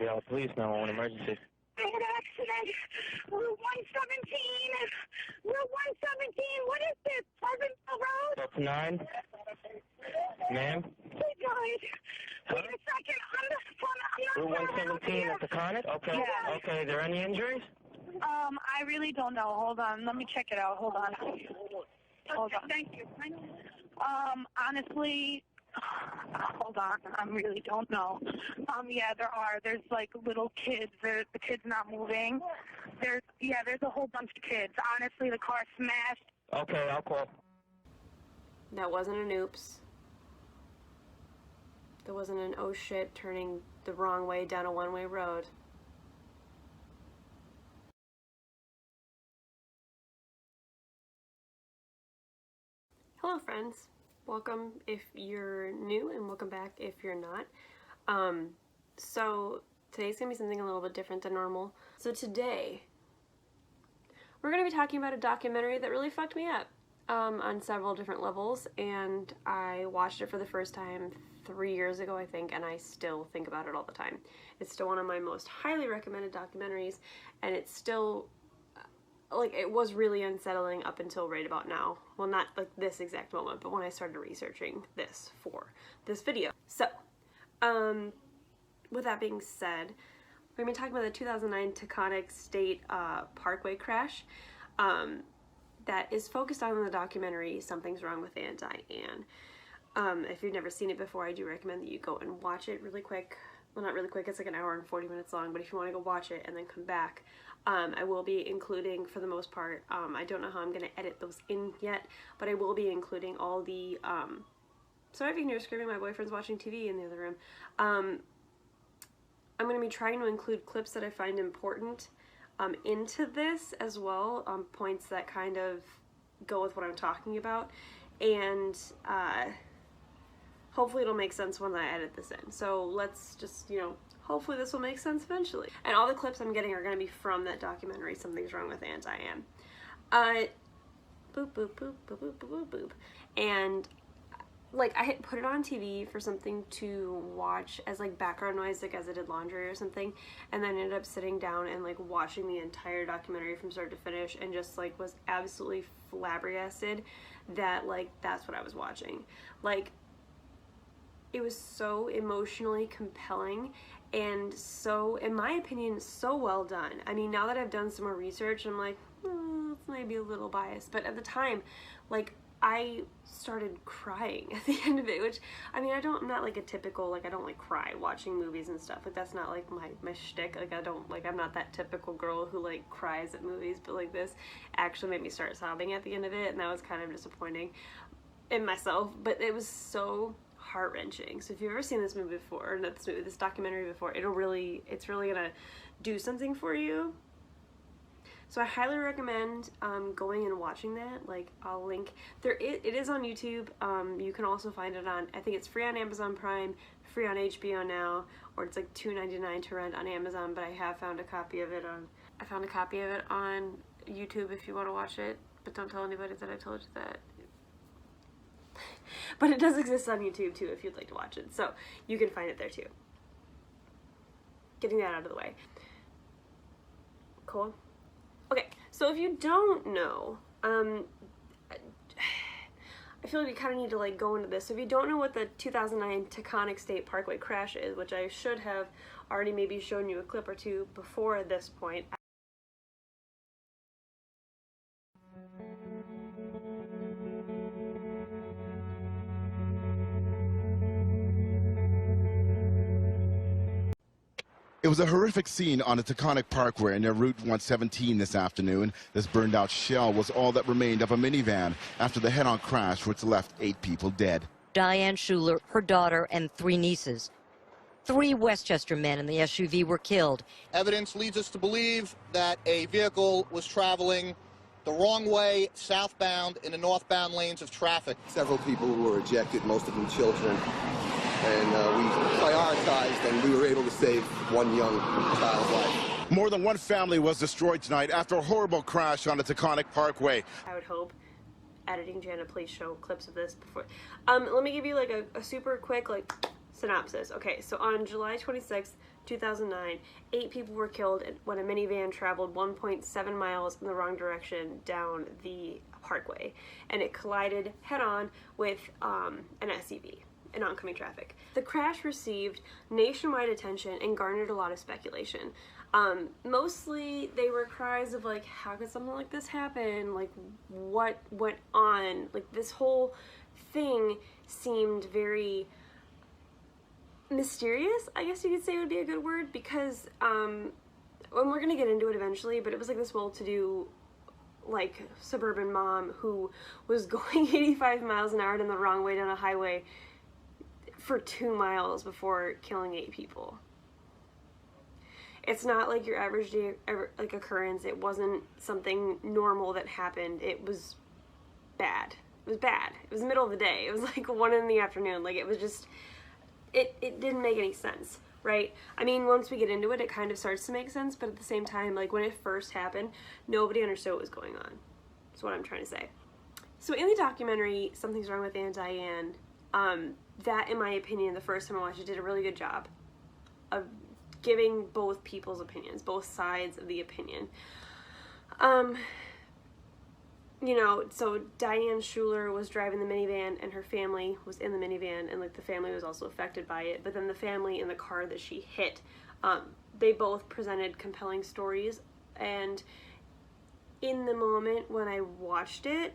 Yeah, police now on emergency. I had an accident. Route 117. Route 117. What is this? Pleasant Road? Up to 9. Ma'am? He died. Wait a second. I'm not Route 117 at the Cabernet? Okay. Yeah. Okay. Are there any injuries? I really don't know. Hold on. Let me check it out. Hold on. Hold on. Thank you. Honestly, hold on. I really don't know. Yeah, there are. There's like little kids. The kids not moving. There's a whole bunch of kids. Honestly, the car smashed. Okay, I'll call. That wasn't an oops. That wasn't an oh shit turning the wrong way down a one-way road. Hello friends, welcome if you're new and welcome back if you're not. So today's gonna be something a little bit different than normal. So today we're gonna be talking about a documentary that really fucked me up on several different levels, and I watched it for the first time 3 years ago, I think, and I still think about it all the time. It's still one of my most highly recommended documentaries, and it's still like, it was really unsettling up until right about now. Well, not like this exact moment, but when I started researching this for this video. So, with that being said, we're going to be talking about the 2009 Taconic State Parkway crash that is focused on the documentary Something's Wrong with Aunt Diane. If you've never seen it before, I do recommend that you go and watch it really quick. Well, not really quick, it's like an hour and 40 minutes long, but if you want to go watch it and then come back, I will be including, for the most part, I don't know how I'm going to edit those in yet, but I will be including all the, sorry if you can hear screaming, my boyfriend's watching TV in the other room. I'm going to be trying to include clips that I find important into this as well, points that kind of go with what I'm talking about, and hopefully it'll make sense when I edit this in. So let's just, hopefully this will make sense eventually. And all the clips I'm getting are going to be from that documentary, Something's Wrong with Aunt Diane. Boop, boop, boop, boop, boop, boop, boop. And, like, I had put it on TV for something to watch as, like, background noise, like, as I did laundry or something. And then ended up sitting down and, like, watching the entire documentary from start to finish and just, like, was absolutely flabbergasted that, like, that's what I was watching. Like, it was so emotionally compelling and so, in my opinion, so well done. I mean, now that I've done some more research, I'm like, it's maybe a little biased. But at the time, like, I started crying at the end of it, which, I mean, I'm not like a typical, like, I don't like cry watching movies and stuff. Like, that's not like my shtick. Like, I'm not that typical girl who like cries at movies, but like this actually made me start sobbing at the end of it, and that was kind of disappointing in myself. But it was so heart-wrenching. So if you've ever seen this movie before, or this documentary before, it's really gonna do something for you. So I highly recommend going and watching that. Like, I'll link it is on YouTube. You can also find it on, I think it's free on Amazon Prime, free on HBO Now, or it's like $2.99 to rent on Amazon. But I found a copy of it on YouTube if you want to watch it. But don't tell anybody that I told you that. But it does exist on YouTube too if you'd like to watch it, so you can find it there too. Getting that out of the way. Cool. Okay, so if you don't know, I feel like we kind of need to like go into this. So if you don't know what the 2009 Taconic State Parkway crash is, which I should have already maybe shown you a clip or two before this point. It was a horrific scene on the Taconic Parkway near Route 117 this afternoon. This burned out shell was all that remained of a minivan after the head-on crash, which left 8 people dead. Diane Schuler, her daughter, and 3 nieces. 3 Westchester men in the SUV were killed. Evidence leads us to believe that a vehicle was traveling the wrong way, southbound, in the northbound lanes of traffic. Several people were ejected, most of them children. And we prioritized, and we were able to save 1 young child's life. More than 1 family was destroyed tonight after a horrible crash on the Taconic Parkway. I would hope, editing Jana, please show clips of this before. Let me give you like a super quick like synopsis. Okay, so on July 26th, 2009, 8 people were killed when a minivan traveled 1.7 miles in the wrong direction down the parkway, and it collided head-on with an SUV in oncoming traffic. The crash received nationwide attention and garnered a lot of speculation. Mostly they were cries of like, how could something like this happen? Like, what went on? Like, this whole thing seemed very mysterious, I guess you could say would be a good word, because and we're gonna get into it eventually, but it was like this well-to-do, like, suburban mom who was going 85 miles an hour in the wrong way down a highway for 2 miles before killing 8 people. It's not like your average day like occurrence. It wasn't something normal that happened. It was bad. It was bad. It was the middle of the day. It was like 1 in the afternoon. Like, it was just, it didn't make any sense, right? I mean, once we get into it, it kind of starts to make sense, but at the same time, like, when it first happened, nobody understood what was going on. That's what I'm trying to say. So in the documentary, Something's Wrong with Aunt Diane, that, in my opinion, the first time I watched it, did a really good job of giving both people's opinions, both sides of the opinion. You know, so Diane Schuler was driving the minivan and her family was in the minivan, and like the family was also affected by it, but then the family in the car that she hit, they both presented compelling stories, and in the moment when I watched it,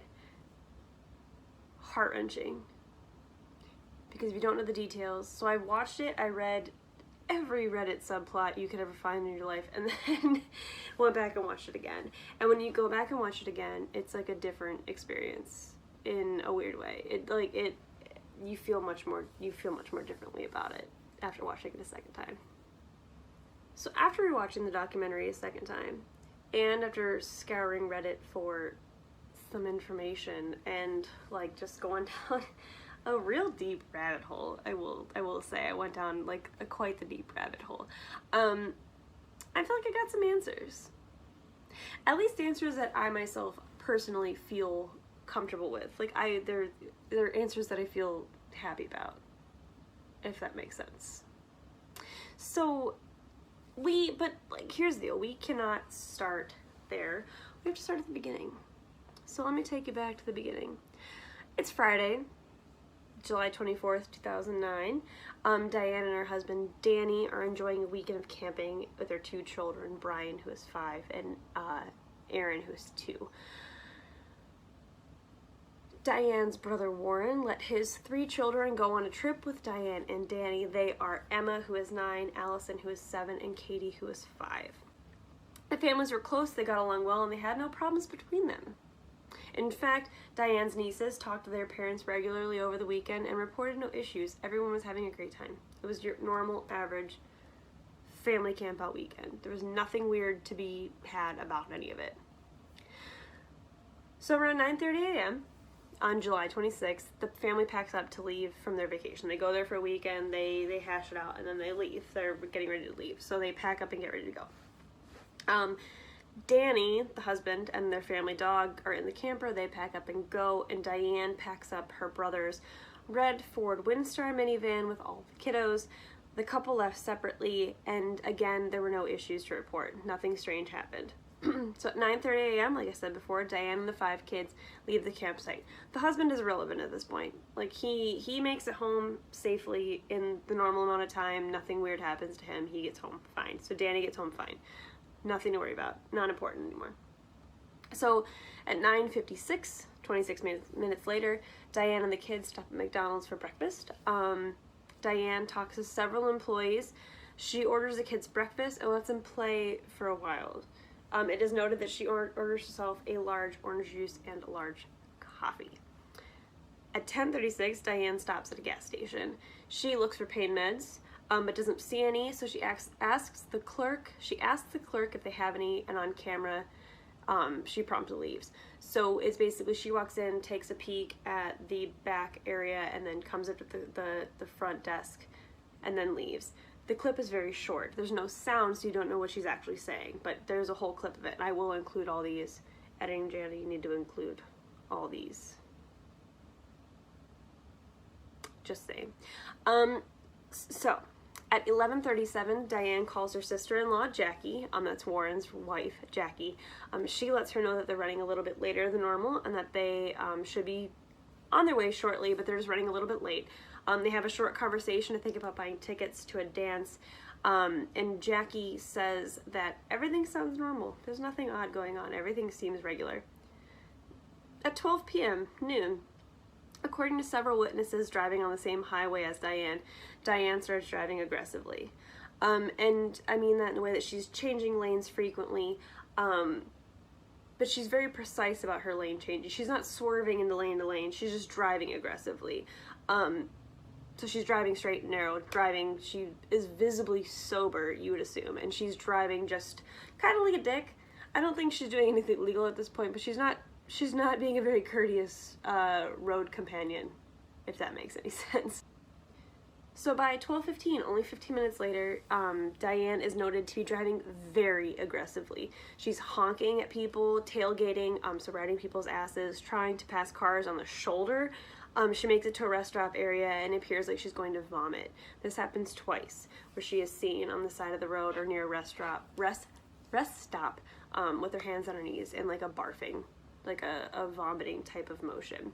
heart-wrenching, because if you don't know the details, so I watched it, I read every Reddit subplot you could ever find in your life, and then went back and watched it again. And when you go back and watch it again, it's like a different experience in a weird way. You feel much more differently about it after watching it a second time. So after rewatching the documentary a second time, and after scouring Reddit for some information and like just going down a real deep rabbit hole, I will say. I went down like quite the deep rabbit hole. I feel like I got some answers. At least answers that I myself personally feel comfortable with. Like, they're answers that I feel happy about, if that makes sense. So but like, here's the deal. We cannot start there. We have to start at the beginning. So let me take you back to the beginning. It's Friday, July 24th, 2009. Diane and her husband, Danny, are enjoying a weekend of camping with their 2 children, Brian, who is 5, and Aaron, who is 2. Diane's brother, Warren, let his 3 children go on a trip with Diane and Danny. They are Emma, who is 9, Allison, who is 7, and Katie, who is 5. The families were close, they got along well, and they had no problems between them. In fact, Diane's nieces talked to their parents regularly over the weekend and reported no issues. Everyone was having a great time. It was your normal, average family camp out weekend. There was nothing weird to be had about any of it. So around 9:30 a.m. on July 26th, the family packs up to leave from their vacation. They go there for a weekend, they hash it out, and then they leave. They're getting ready to leave. So they pack up and get ready to go. Danny, the husband, and their family dog are in the camper. They pack up and go, and Diane packs up her brother's red Ford Windstar minivan with all the kiddos. The couple left separately, and again, there were no issues to report. Nothing strange happened. So at 9:30 a.m., like I said before, Diane and the 5 kids leave the campsite. The husband is irrelevant at this point. Like, he makes it home safely in the normal amount of time. Nothing weird happens to him. He gets home fine. So Danny gets home fine. Nothing to worry about. Not important anymore. So at 9:56, 26 minutes later, Diane and the kids stop at McDonald's for breakfast. Diane talks to several employees. She orders the kids breakfast and lets them play for a while. It is noted that she orders herself a large orange juice and a large coffee. At 10:36, Diane stops at a gas station. She looks for pain meds, but doesn't see any, so she asks the clerk if they have any, and on camera, she promptly leaves. So it's basically, she walks in, takes a peek at the back area, and then comes up to the front desk, and then leaves. The clip is very short. There's no sound, so you don't know what she's actually saying, but there's a whole clip of it, and I will include all these. Editing Jana, you need to include all these. Just saying. So, At 11:37, Diane calls her sister-in-law, Jackie, that's Warren's wife, Jackie. She lets her know that they're running a little bit later than normal and that they should be on their way shortly, but they're just running a little bit late. They have a short conversation to think about buying tickets to a dance, and Jackie says that everything sounds normal. There's nothing odd going on. Everything seems regular. At 12 p.m., noon, according to several witnesses driving on the same highway as Diane, Diane starts driving aggressively. And I mean that in a way that she's changing lanes frequently, but she's very precise about her lane changes. She's not swerving into lane to lane, she's just driving aggressively. So she's driving straight and narrow, she is visibly sober, you would assume, and she's driving just kind of like a dick. I don't think she's doing anything illegal at this point, but she's not being a very courteous road companion, if that makes any sense. So by 12:15, only 15 minutes later, Diane is noted to be driving very aggressively. She's honking at people, tailgating, so riding people's asses, trying to pass cars on the shoulder. She makes it to a rest stop area and it appears like she's going to vomit. This happens twice, where she is seen on the side of the road or near a rest stop with her hands on her knees and like a barfing, like a vomiting type of motion.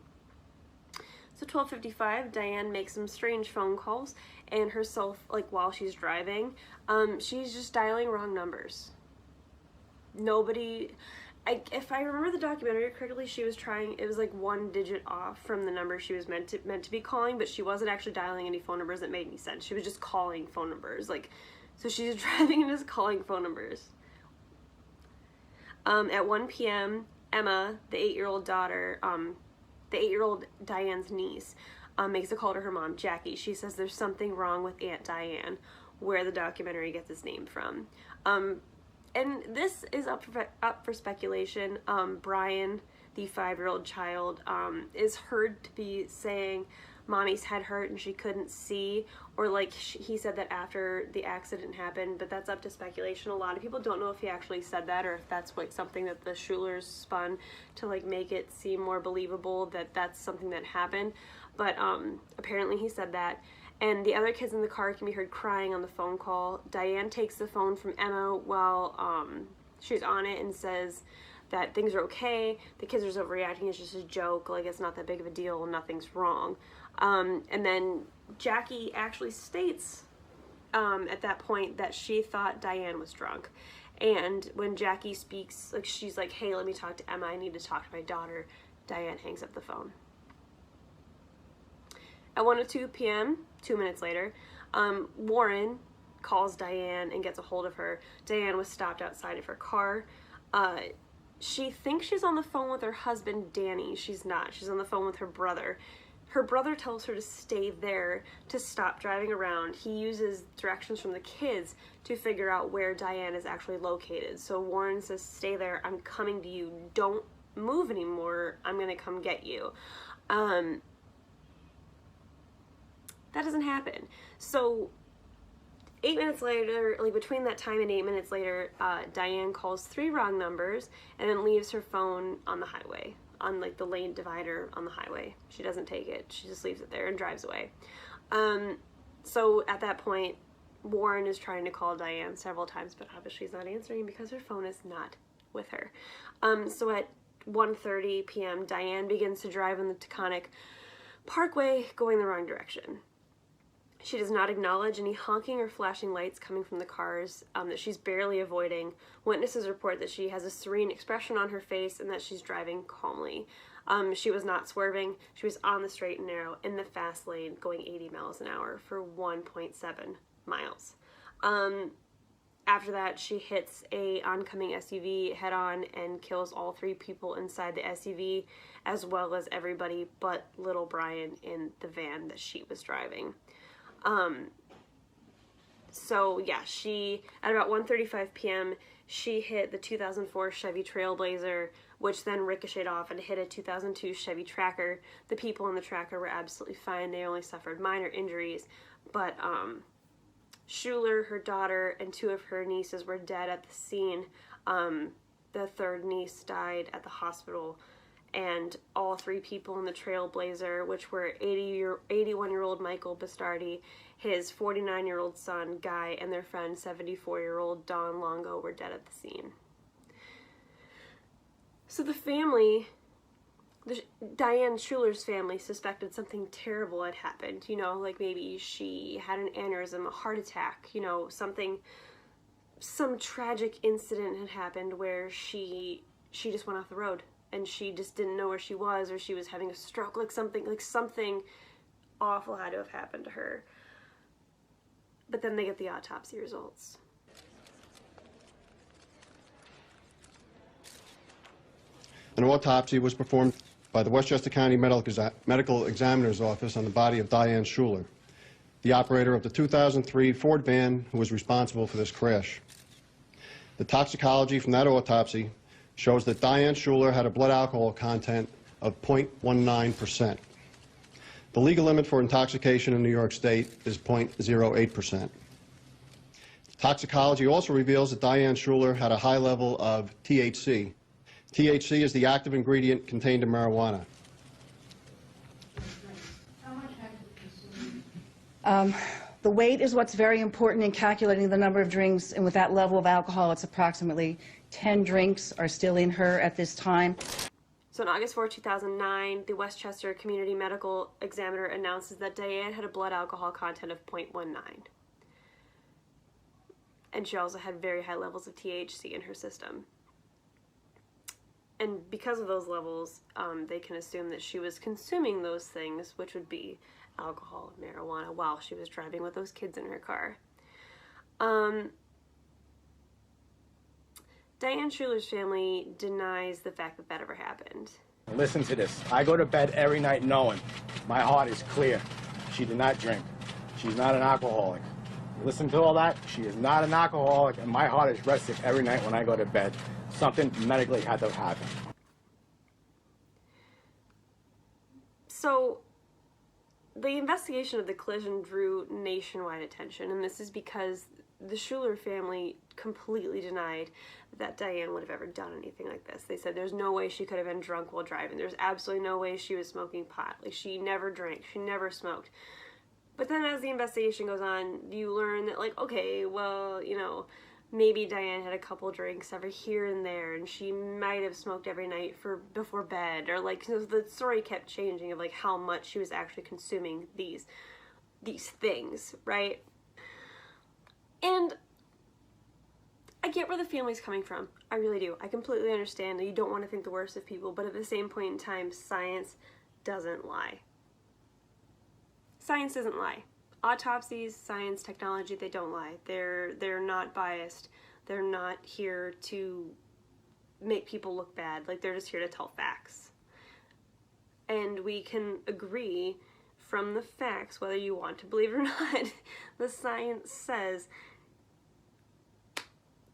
So 12:55, Diane makes some strange phone calls, and herself, like while she's driving, she's just dialing wrong numbers. If I remember the documentary correctly, she was trying, it was like one digit off from the number she was meant to be calling, but she wasn't actually dialing any phone numbers that made any sense. She was just calling phone numbers, so she's driving and just calling phone numbers. At 1 p.m., Emma, the 8-year-old daughter, the 8-year-old Diane's niece, makes a call to her mom, Jackie. She says there's something wrong with Aunt Diane, where the documentary gets its name from. And this is up for speculation. Brian, the 5-year-old child, is heard to be saying mommy's head hurt and she couldn't see, or he said that after the accident happened, but that's up to speculation. A lot of people don't know if he actually said that or if that's something that the Schulers spun to make it seem more believable that that's something that happened, but apparently he said that. And the other kids in the car can be heard crying on the phone call. Diane takes the phone from Emma while she's on it and says that things are okay, the kids are overreacting, it's just a joke, it's not that big of a deal, nothing's wrong. And then Jackie actually states at that point that she thought Diane was drunk. And when Jackie speaks, she's like, hey, let me talk to Emma, I need to talk to my daughter, Diane hangs up the phone. At 1:02 p.m., 2 minutes later, Warren calls Diane and gets a hold of her. Diane was stopped outside of her car. She thinks she's on the phone with her husband, Danny. She's not. She's on the phone with her brother. Her brother tells her to stay there, to stop driving around. He uses directions from the kids to figure out where Diane is actually located. So Warren says, stay there, I'm coming to you. Don't move anymore. I'm going to come get you. That doesn't happen. So 8 minutes later, between that time and 8 minutes later, Diane calls 3 wrong numbers and then leaves her phone on the highway, on the lane divider on the highway. She doesn't take it. She just leaves it there and drives away. So at that point, Warren is trying to call Diane several times, but obviously she's not answering because her phone is not with her. So at 1:30 p.m., Diane begins to drive on the Taconic Parkway going the wrong direction. She does not acknowledge any honking or flashing lights coming from the cars that she's barely avoiding. Witnesses report that she has a serene expression on her face and that she's driving calmly. She was not swerving. She was on the straight and narrow in the fast lane going 80 miles an hour for 1.7 miles. After that, she hits a oncoming SUV head-on and kills all 3 people inside the SUV, as well as everybody but little Brian in the van that she was driving. So yeah, at about 1:35 p.m., she hit the 2004 Chevy Trailblazer, which then ricocheted off and hit a 2002 Chevy Tracker. The people in the Tracker were absolutely fine. They only suffered minor injuries, but Schuler, her daughter, and 2 of her nieces were dead at the scene. The 3rd niece died at the hospital, and all three people in the Trailblazer, which were 81-year-old Michael Bastardi, his 49-year-old son, Guy, and their friend, 74-year-old Don Longo, were dead at the scene. So the family, Diane Schuler's family, suspected something terrible had happened. You know, like maybe she had an aneurysm, a heart attack, you know, some tragic incident had happened where she just went off the road and she just didn't know where she was, or she was having a stroke, like something awful had to have happened to her. But then they get the autopsy results. An autopsy was performed by the Westchester County Medical Examiner's Office on the body of Diane Schuler, the operator of the 2003 Ford van who was responsible for this crash. The toxicology from that autopsy shows that Diane Schuler had a blood alcohol content of 0.19%. The legal limit for intoxication in New York State is 0.08%. Toxicology also reveals that Diane Schuler had a high level of THC. THC is the active ingredient contained in marijuana. The weight is what's very important in calculating the number of drinks, and with that level of alcohol, it's approximately 10 drinks are still in her at this time. So on August 4, 2009, the Westchester Community Medical Examiner announces that Diane had a blood alcohol content of 0.19. And she also had very high levels of THC in her system. And because of those levels, they can assume that she was consuming those things, which would be alcohol and marijuana, while she was driving with those kids in her car. Diane Schuler's family denies the fact that that ever happened. Listen to this. I go to bed every night knowing my heart is clear. She did not drink. She's not an alcoholic. Listen to all that. She is not an alcoholic, and my heart is rested every night when I go to bed. Something medically had to happen. So, the investigation of the collision drew nationwide attention, and this is because the Schuler family completely denied that Diane would have ever done anything like this. They said there's no way she could have been drunk while driving. There's absolutely no way she was smoking pot. Like, she never drank. She never smoked. But then as the investigation goes on, you learn that, like, okay, well, you know, maybe Diane had a couple drinks every here and there, and she might have smoked every night before bed, or like, so the story kept changing of like how much she was actually consuming these things, right? And I get where the family's coming from. I really do. I completely understand that you don't want to think the worst of people, but at the same point in time, science doesn't lie. Science doesn't lie. Autopsies, science, technology, they don't lie. They're not biased. They're not here to make people look bad. Like, they're just here to tell facts. And we can agree from the facts, whether you want to believe it or not, the science says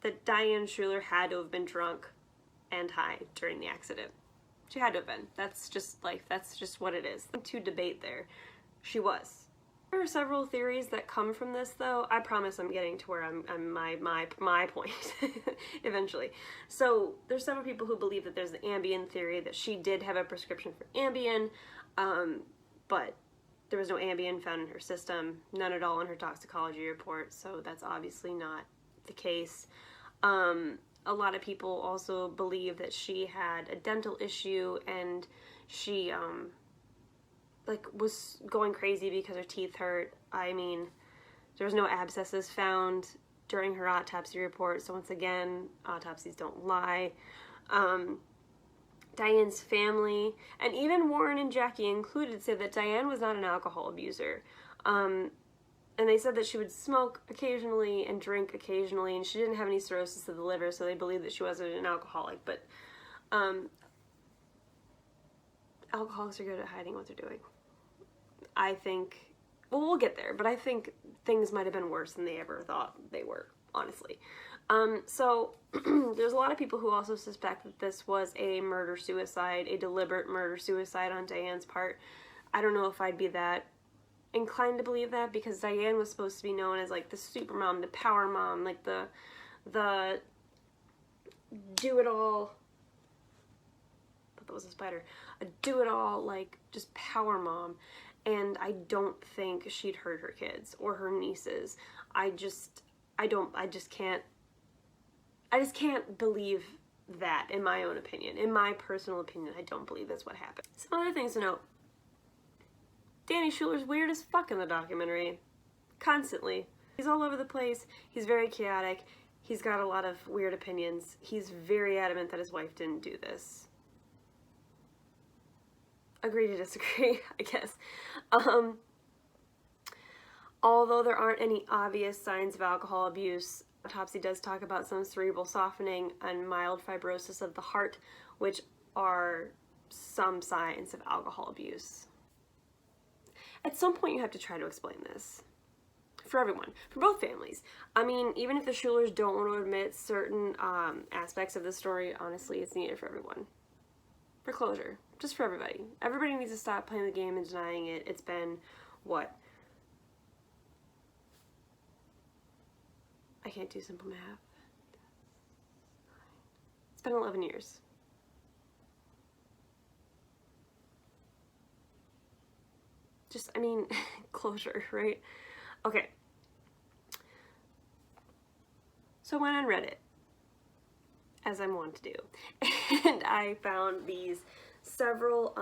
that Diane Schuler had to have been drunk and high during the accident. She had to have been. That's just life. That's just what it is. To debate there. She was. There are several theories that come from this, though. I promise I'm getting to where I'm my point eventually. So there's several people who believe that there's the Ambien theory, that she did have a prescription for Ambien, but there was no Ambien found in her system, none at all in her toxicology report, so that's obviously not the case. A lot of people also believe that she had a dental issue and she like was going crazy because her teeth hurt. I mean, there was no abscesses found during her autopsy report, so once again, autopsies don't lie. Diane's family, and even Warren and Jackie included, said that Diane was not an alcohol abuser. And they said that she would smoke occasionally and drink occasionally, and she didn't have any cirrhosis of the liver, so they believed that she wasn't an alcoholic. But alcoholics are good at hiding what they're doing. I think, well, we'll get there, but I think things might have been worse than they ever thought they were, honestly. So there's a lot of people who also suspect that this was a murder-suicide, a deliberate murder-suicide on Diane's part. I don't know if I'd be that inclined to believe that, because Diane was supposed to be known as like the super mom, the power mom, like the do-it-all, that was a spider, a do-it-all, like, just power mom. And I don't think she'd hurt her kids or her nieces. I just can't believe that, in my own opinion. In my personal opinion, I don't believe that's what happened. Some other things to note. Danny Schuler's weird as fuck in the documentary. Constantly. He's all over the place. He's very chaotic. He's got a lot of weird opinions. He's very adamant that his wife didn't do this. Agree to disagree, I guess. Although there aren't any obvious signs of alcohol abuse, autopsy does talk about some cerebral softening and mild fibrosis of the heart, which are some signs of alcohol abuse. At some point you have to try to explain this. For everyone, for both families. I mean, even if the Schulers don't want to admit certain aspects of the story, honestly, it's needed for everyone. For closure. Just for everybody. Everybody needs to stop playing the game and denying it. It's been, what? I can't do simple math. It's been 11 years. Just, I mean, closure, right? Okay. So I went on Reddit, as I'm wont to do, and I found these several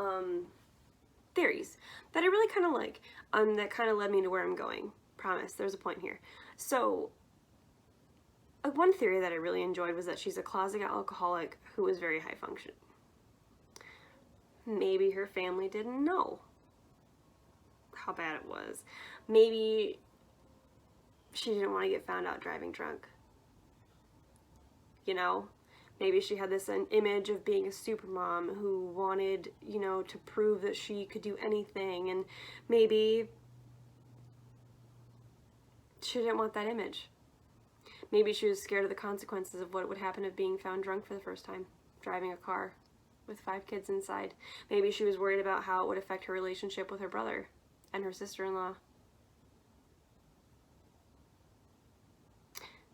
theories that I really kind of like, that kind of led me to where I'm going. Promise, there's a point here. So, one theory that I really enjoyed was that she's a closet alcoholic who was very high function. Maybe her family didn't know how bad it was. Maybe she didn't want to get found out driving drunk. You know, maybe she had this image of being a supermom who wanted, you know, to prove that she could do anything, and maybe she didn't want that image. Maybe she was scared of the consequences of what would happen of being found drunk for the first time, driving a car with 5 kids inside. Maybe she was worried about how it would affect her relationship with her brother and her sister-in-law.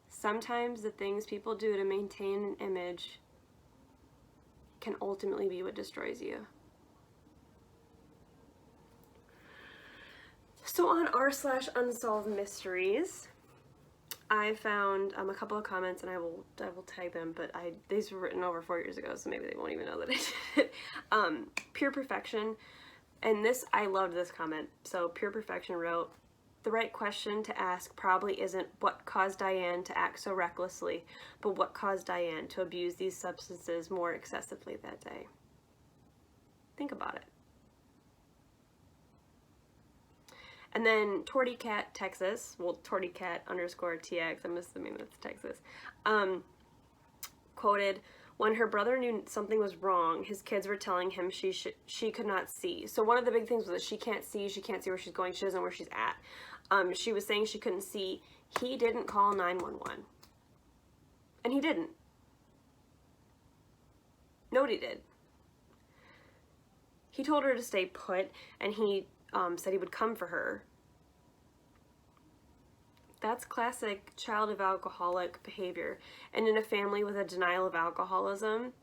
Sometimes the things people do to maintain an image can ultimately be what destroys you. So on r/unsolvedmysteries, I found a couple of comments, and I will tag them, but these were written over 4 years ago, so maybe they won't even know that I did it. Pure Perfection, and I loved this comment. So Pure Perfection wrote, "The right question to ask probably isn't what caused Diane to act so recklessly, but what caused Diane to abuse these substances more excessively that day." Think about it. And then TortyCat Texas, well, TortyCat_TX, I'm assuming that's Texas, quoted, "When her brother knew something was wrong, his kids were telling him she could not see." So one of the big things was that she can't see where she's going, she doesn't know where she's at. She was saying she couldn't see. He didn't call 911. And he didn't. Nobody did. He told her to stay put, and he said he would come for her. That's classic child of alcoholic behavior. And in a family with a denial of alcoholism,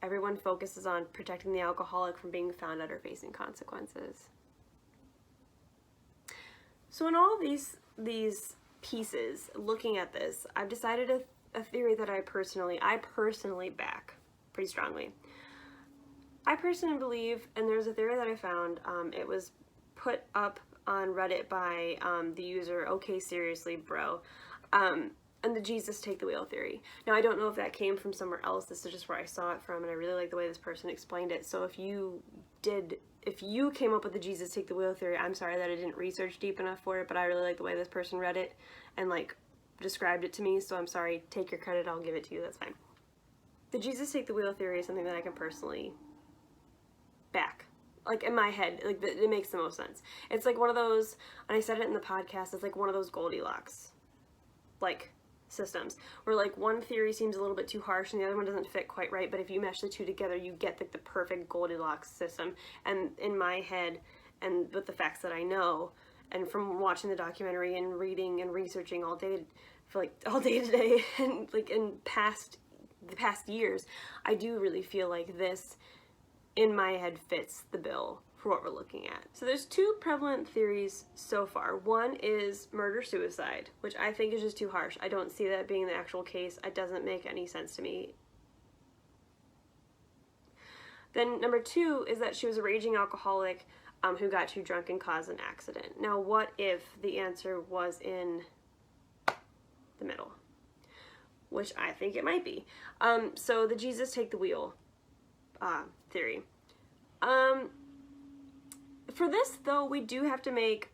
everyone focuses on protecting the alcoholic from being found out or facing consequences. So in all these pieces, looking at this, I've decided a theory that I personally back pretty strongly. I personally believe, and there's a theory that I found, it was put up on Reddit by the user Okay Seriously Bro, and the Jesus Take the Wheel theory. Now I don't know if that came from somewhere else, this is just where I saw it from, and I really like the way this person explained it. So if you came up with the Jesus Take the Wheel theory, I'm sorry that I didn't research deep enough for it, but I really like the way this person read it and like described it to me, so I'm sorry, take your credit, I'll give it to you, that's fine. The Jesus Take the Wheel theory is something that I can personally back. Like in my head, like it makes the most sense. It's like one of those, and I said it in the podcast, it's like one of those Goldilocks like systems where like one theory seems a little bit too harsh and the other one doesn't fit quite right, but if you mesh the two together you get like the perfect Goldilocks system. And in my head, and with the facts that I know, and from watching the documentary and reading and researching all day today and like in past the past years, I do really feel like this, in my head, fits the bill for what we're looking at. So there's two prevalent theories so far. One is murder-suicide, which I think is just too harsh. I don't see that being the actual case. It doesn't make any sense to me. Then number two is that she was a raging alcoholic who got too drunk and caused an accident. Now, what if the answer was in the middle? Which I think it might be. So the Jesus take the wheel theory. For this, though, we do have to make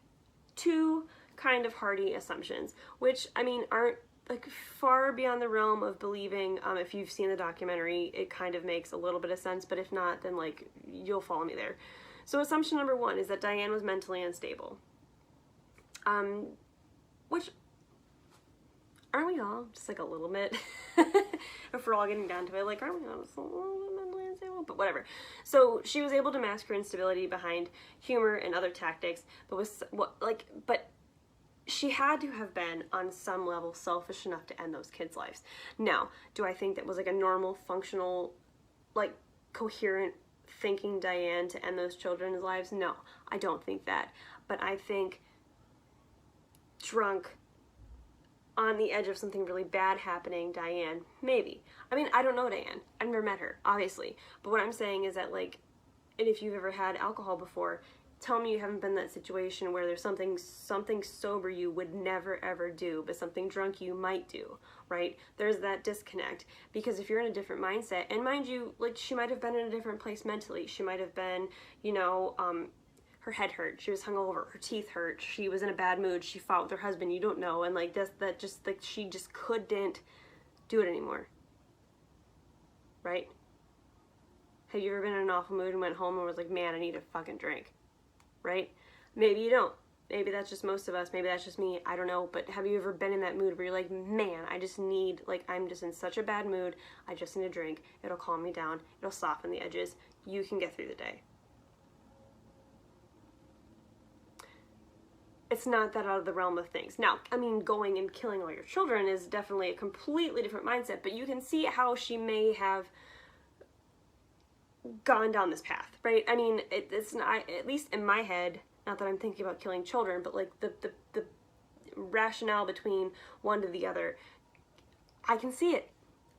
two kind of hardy assumptions, which, I mean, aren't like far beyond the realm of believing. If you've seen the documentary, it kind of makes a little bit of sense, but if not, then like you'll follow me there. So assumption number one is that Diane was mentally unstable. Which, aren't we all? Just like a little bit. If we're all getting down to it, like, aren't we all just a little bit mentally unstable? But whatever. So she was able to mask her instability behind humor and other tactics, but she had to have been on some level selfish enough to end those kids' lives. Now, do I think that was like a normal, functional, like coherent thinking Diane to end those children's lives? No, I don't think that. But I think drunk, on the edge of something really bad happening, Diane, maybe. I mean, I don't know Diane. I've never met her, obviously. But what I'm saying is that, like, and if you've ever had alcohol before, tell me you haven't been in that situation where there's something sober you would never ever do, but something drunk you might do, right? There's that disconnect. Because if you're in a different mindset, and mind you, like, she might have been in a different place mentally. She might have been, you know, her head hurt, she was hungover, her teeth hurt, she was in a bad mood, she fought with her husband, you don't know, and like that just like she just couldn't do it anymore, right? Have you ever been in an awful mood and went home and was like, man, I need a fucking drink, right? Maybe you don't. Maybe that's just most of us. Maybe that's just me. I don't know. But have you ever been in that mood where you're like, man, I just need, like, I'm just in such a bad mood. I just need a drink. It'll calm me down. It'll soften the edges. You can get through the day. It's not that out of the realm of things. Now, I mean, going and killing all your children is definitely a completely different mindset, but you can see how she may have gone down this path, right? I mean, it's not, at least in my head, not that I'm thinking about killing children, but like the rationale between one to the other, I can see it.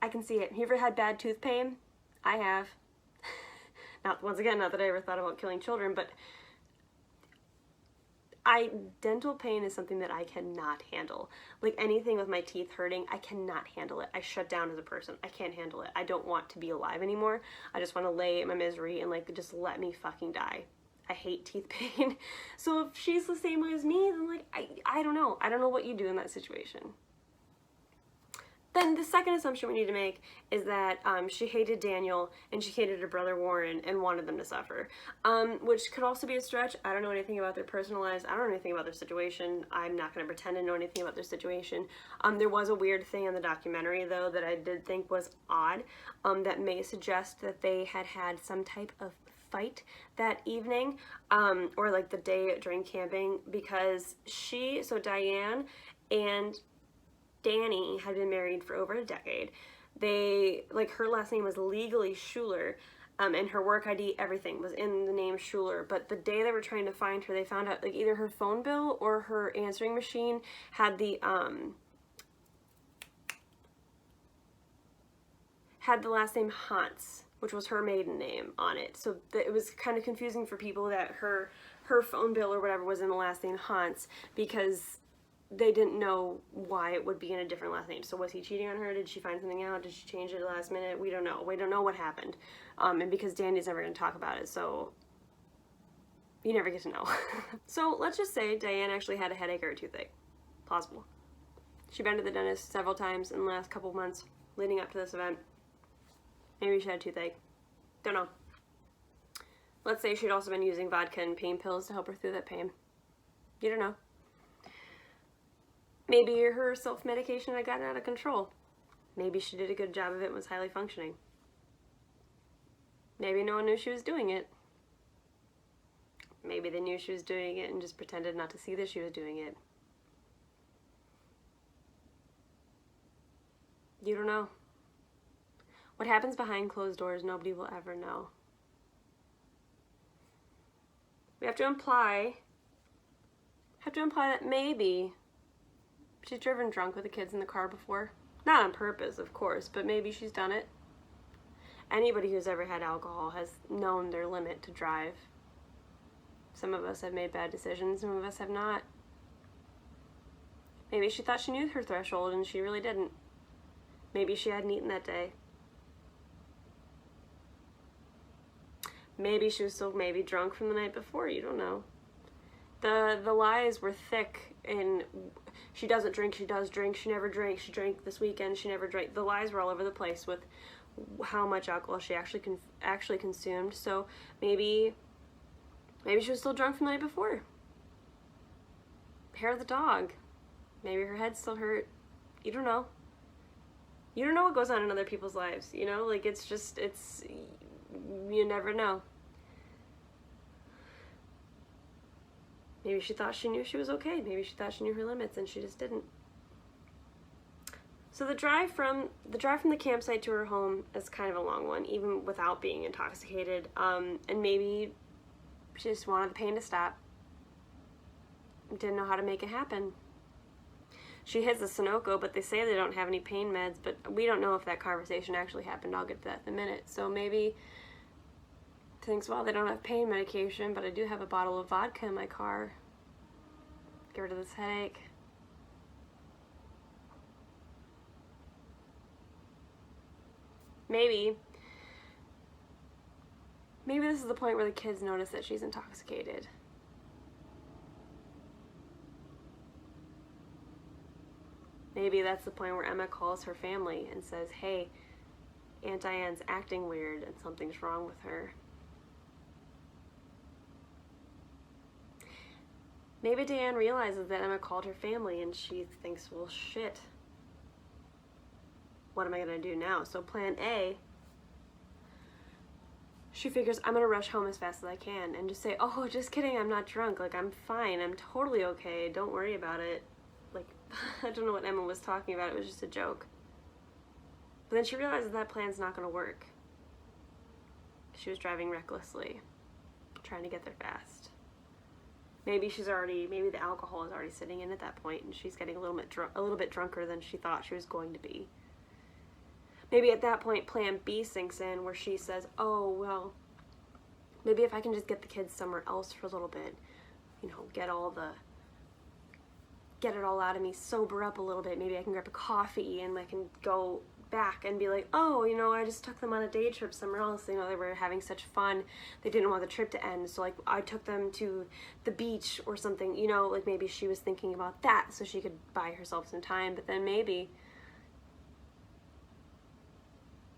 I can see it. Have you ever had bad tooth pain? I have. Not, once again, not that I ever thought about killing children, but dental pain is something that I cannot handle. Like anything with my teeth hurting, I cannot handle it. I shut down as a person. I can't handle it. I don't want to be alive anymore. I just want to lay in my misery and like just let me fucking die. I hate teeth pain. So if she's the same way as me, then like, I don't know. I don't know what you do in that situation. Then the second assumption we need to make is that she hated Daniel and she hated her brother Warren and wanted them to suffer, which could also be a stretch. I don't know anything about their personal lives. I don't know anything about their situation. I'm not going to pretend to know anything about their situation. There was a weird thing in the documentary, though, that I did think was odd, that may suggest that they had had some type of fight that evening, or like the day during camping, because Diane and Danny had been married for over a decade. They, like, her last name was legally Schuler, and her work ID, everything was in the name Schuler. But the day they were trying to find her, they found out, like, either her phone bill or her answering machine had the last name Hans, which was her maiden name, on it. So it was kind of confusing for people that her phone bill or whatever was in the last name Hans, because they didn't know why it would be in a different last name. So was he cheating on her? Did she find something out? Did she change it at the last minute? We don't know. We don't know what happened. And because Danny's never going to talk about it, so you never get to know. So let's just say Diane actually had a headache or a toothache. Plausible. She'd been to the dentist several times in the last couple of months leading up to this event. Maybe she had a toothache. Don't know. Let's say she'd also been using vodka and pain pills to help her through that pain. You don't know. Maybe her self-medication had gotten out of control. Maybe she did a good job of it and was highly functioning. Maybe no one knew she was doing it. Maybe they knew she was doing it and just pretended not to see that she was doing it. You don't know. What happens behind closed doors, nobody will ever know. We have to imply that maybe she's driven drunk with the kids in the car before. Not on purpose, of course, but maybe she's done it. Anybody who's ever had alcohol has known their limit to drive. Some of us have made bad decisions, some of us have not. Maybe she thought she knew her threshold and she really didn't. Maybe she hadn't eaten that day. Maybe she was still maybe drunk from the night before, you don't know. The lies were thick in she doesn't drink, she does drink, she never drank, she drank this weekend, she never drank. The lies were all over the place with how much alcohol she actually consumed. So maybe she was still drunk from the night before. Hair of the dog. Maybe her head still hurt. You don't know. You don't know what goes on in other people's lives, you know? Like, you never know. Maybe she thought she knew she was okay. Maybe she thought she knew her limits and she just didn't. So the drive from the campsite to her home is kind of a long one, even without being intoxicated. And maybe she just wanted the pain to stop. Didn't know how to make it happen. She hits the Sunoco, but they say they don't have any pain meds, but we don't know if that conversation actually happened. I'll get to that in a minute. So maybe thinks, well, they don't have pain medication, but I do have a bottle of vodka in my car. Get rid of this headache. Maybe this is the point where the kids notice that she's intoxicated. Maybe that's the point where Emma calls her family and says, hey, Aunt Diane's acting weird and something's wrong with her. Maybe Diane realizes that Emma called her family and she thinks, well, shit. What am I going to do now? So plan A, she figures, I'm going to rush home as fast as I can and just say, oh, just kidding, I'm not drunk. Like, I'm fine. I'm totally okay. Don't worry about it. Like, I don't know what Emma was talking about. It was just a joke. But then she realizes that plan's not going to work. She was driving recklessly, trying to get there fast. Maybe the alcohol is already sitting in at that point and she's getting a little bit drunker than she thought she was going to be. Maybe at that point plan B sinks in where she says, oh, well, maybe if I can just get the kids somewhere else for a little bit, you know, get it all out of me, sober up a little bit, maybe I can grab a coffee and I can go back and be like, oh, you know, I just took them on a day trip somewhere else, you know, they were having such fun, they didn't want the trip to end, so like I took them to the beach or something, you know, like maybe she was thinking about that so she could buy herself some time. But then maybe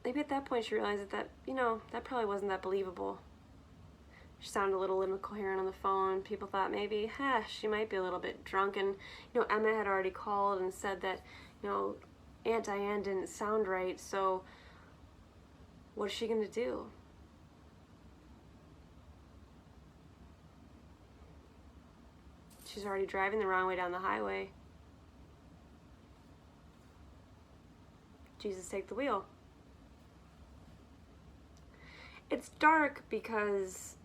at that point she realized that, you know, that probably wasn't that believable. She sounded a little incoherent on the phone. People thought maybe, she might be a little bit drunk. And, you know, Emma had already called and said that, you know, Aunt Diane didn't sound right, so what is she going to do? She's already driving the wrong way down the highway. Jesus, take the wheel. It's dark because,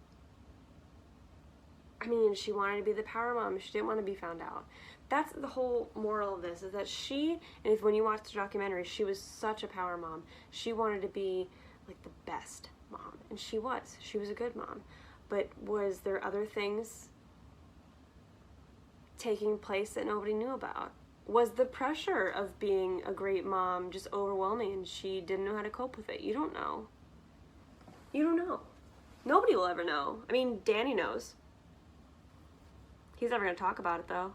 I mean, she wanted to be the power mom. She didn't want to be found out. That's the whole moral of this, is that when you watch the documentary, she was such a power mom. She wanted to be like the best mom, and she was. She was a good mom. But was there other things taking place that nobody knew about? Was the pressure of being a great mom just overwhelming and she didn't know how to cope with it? You don't know. You don't know. Nobody will ever know. I mean, Danny knows. He's never going to talk about it, though.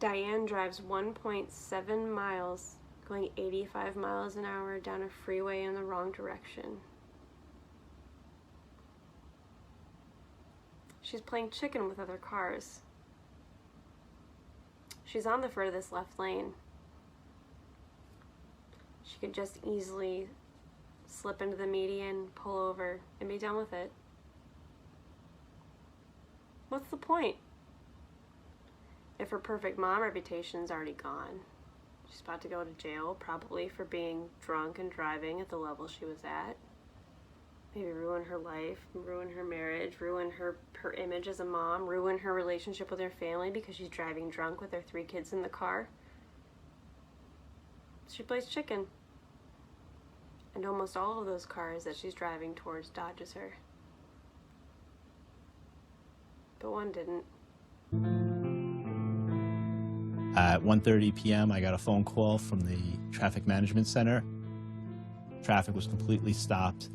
Diane drives 1.7 miles, going 85 miles an hour down a freeway in the wrong direction. She's playing chicken with other cars. She's on the furthest left lane. She could just easily slip into the median, pull over, and be done with it. What's the point? If her perfect mom reputation's already gone, she's about to go to jail, probably for being drunk and driving at the level she was at. Maybe ruin her life, ruin her marriage, ruin her image as a mom, ruin her relationship with her family because she's driving drunk with her 3 kids in the car. She plays chicken. And almost all of those cars that she's driving towards dodges her. But one didn't. At 1:30 p.m., I got a phone call from the traffic management center. Traffic was completely stopped.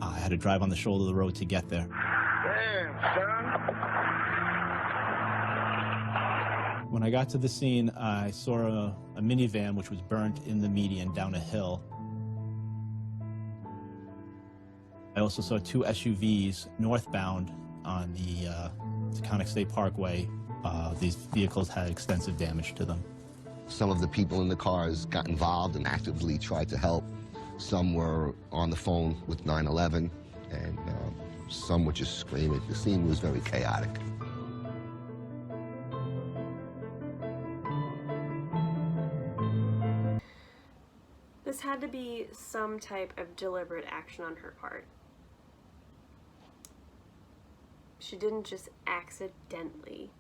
I had to drive on the shoulder of the road to get there. Damn, son. When I got to the scene, I saw a minivan which was burnt in the median down a hill. I also saw 2 SUVs northbound on the Taconic State Parkway. These vehicles had extensive damage to them. Some of the people in the cars got involved and actively tried to help. Some were on the phone with 911, and some were just screaming. The scene was very chaotic. This had to be some type of deliberate action on her part. She didn't just accidentally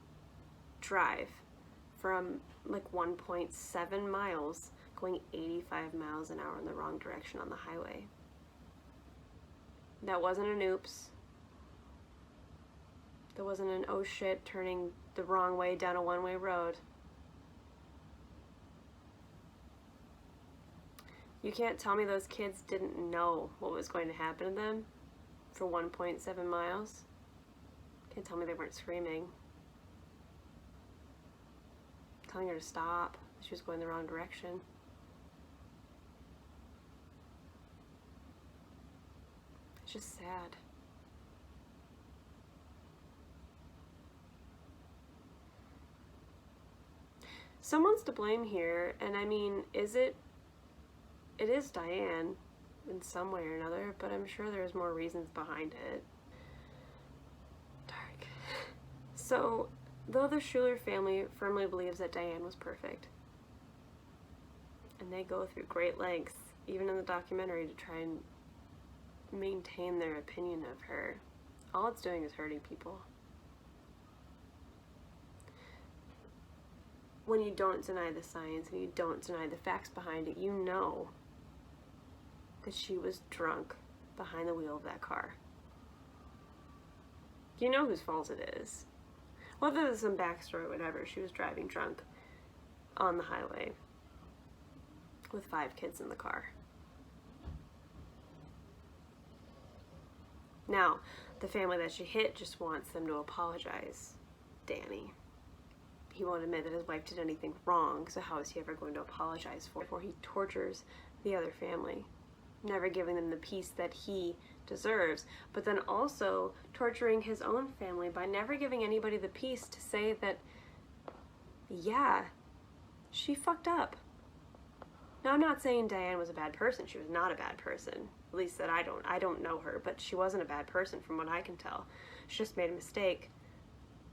drive from like 1.7 miles going 85 miles an hour in the wrong direction on the highway. That wasn't an oops. That wasn't an oh shit turning the wrong way down a one-way road. You can't tell me those kids didn't know what was going to happen to them for 1.7 miles. Can't tell me they weren't screaming. Telling her to stop. She was going the wrong direction. It's just sad. Someone's to blame here, and I mean, it is Diane in some way or another, but I'm sure there's more reasons behind it. Dark. So, though the Schuler family firmly believes that Diane was perfect, and they go through great lengths, even in the documentary, to try and maintain their opinion of her, all it's doing is hurting people. When you don't deny the science and you don't deny the facts behind it, you know that she was drunk behind the wheel of that car. You know whose fault it is. Whether there's some backstory or whatever, she was driving drunk on the highway with 5 kids in the car. Now, the family that she hit just wants them to apologize. Danny. He won't admit that his wife did anything wrong, so how is he ever going to apologize for? He tortures the other family, never giving them the peace that he deserves, but then also torturing his own family by never giving anybody the peace to say that, yeah, she fucked up. Now, I'm not saying Diane was a bad person. She was not a bad person. At least that I don't know her, but she wasn't a bad person from what I can tell. She just made a mistake.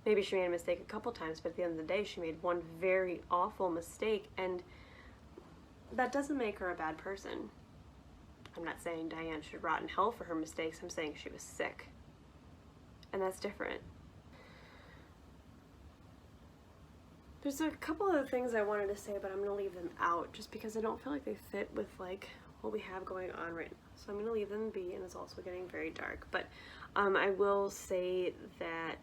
Maybe she made a mistake a couple times, but at the end of the day, she made one very awful mistake, and that doesn't make her a bad person. I'm not saying Diane should rot in hell for her mistakes. I'm saying she was sick. And that's different. There's a couple of things I wanted to say, but I'm going to leave them out just because I don't feel like they fit with like what we have going on right now. So I'm going to leave them be, and it's also getting very dark. But I will say that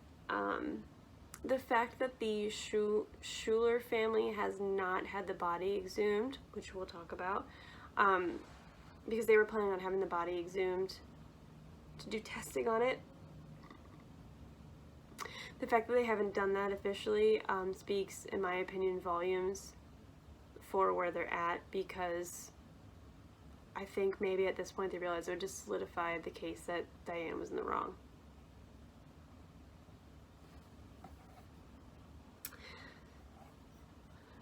the fact that the Schuler family has not had the body exhumed, which we'll talk about, because they were planning on having the body exhumed to do testing on it. The fact that they haven't done that officially speaks, in my opinion, volumes for where they're at, because I think maybe at this point they realized it would just solidify the case that Diane was in the wrong.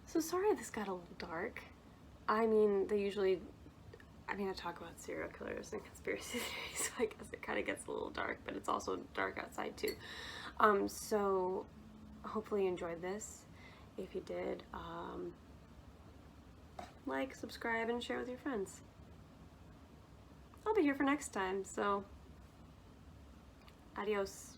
So sorry this got a little dark. I mean, I talk about serial killers and conspiracy theories, so I guess it kind of gets a little dark, but it's also dark outside too. So hopefully you enjoyed this. If you did, like, subscribe, and share with your friends. I'll be here for next time, so adios.